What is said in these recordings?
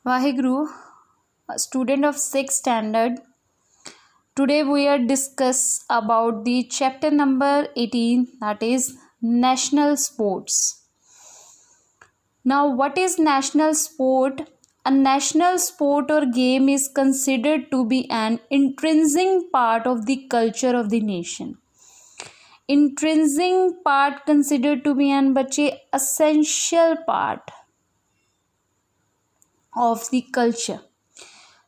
Vaheguru, a student of 6th standard. Today we are discuss about the chapter number 18, that is national sports. Now, what is national sport? A national sport or game is considered to be an intrinsic part of the culture of the nation. Intrinsic part considered to be an बच्चे essential part of the culture.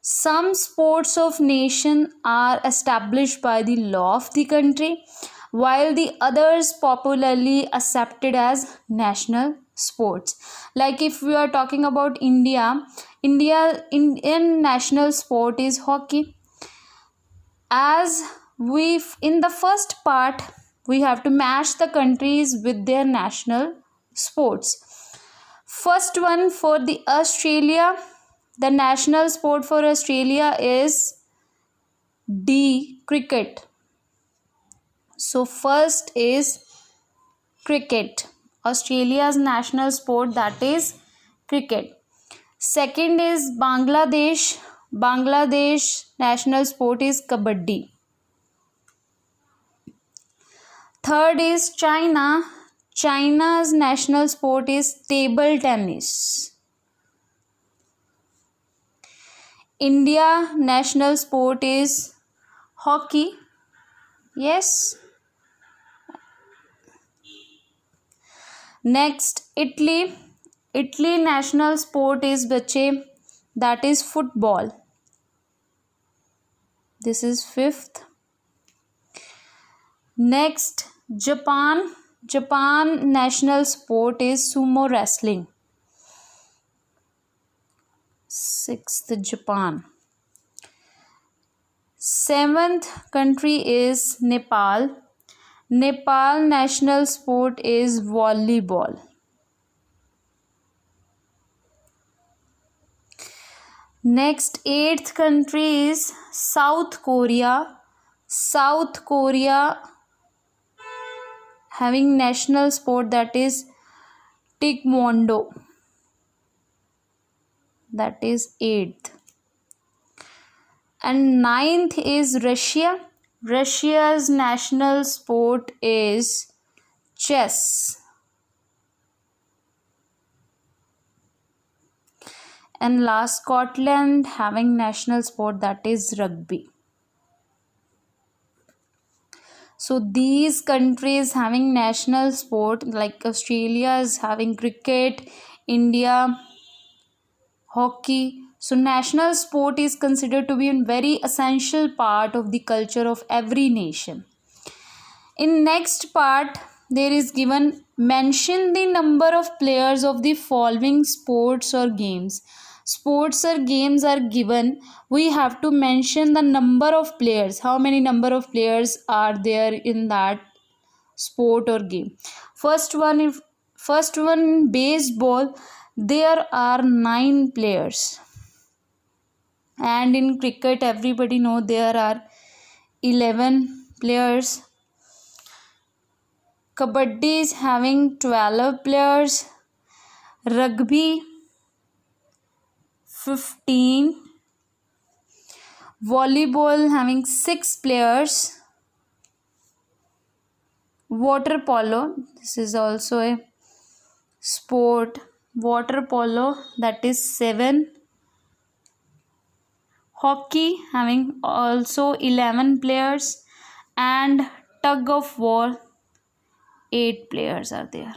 Some sports of nation are established by the law of the country, while the others popularly accepted as national sports. Like if we are talking about Indian national sport is hockey. As we in the first part we have to match the countries with their national sports. First one for the Australia, the national sport for Australia is cricket. So first is cricket. Australia's national sport, that is cricket. Second is Bangladesh. Bangladesh national sport is kabaddi. Third is China. China's national sport is table tennis. India national sport is hockey. Yes. Next, Italy. Italy national sport is बच्चे, that is football. This is fifth. Next, Japan. Japan national sport is sumo wrestling. Sixth, Japan. Seventh country is Nepal. Nepal national sport is volleyball. Next, eighth country is South Korea. South Korea having national sport, that is taekwondo. That is eighth. And ninth is Russia. Russia's national sport is chess. And last, Scotland having national sport, that is rugby. So these countries having national sport, like Australia is having cricket, India hockey. So national sport is considered to be a very essential part of the culture of every nation. In next part, there is given mention the number of players of the following sports or games. Sports or games are given. We have to mention the number of players. How many number of players are there in that sport or game? First one, baseball. There are 9 players. And in cricket, everybody know there are 11 players. Kabaddi is having 12 players. Rugby 15. Volleyball having 6 players. Water polo, this is also a sport. Water polo, that is 7. Hockey having also 11 players. And tug of war, 8 players are there.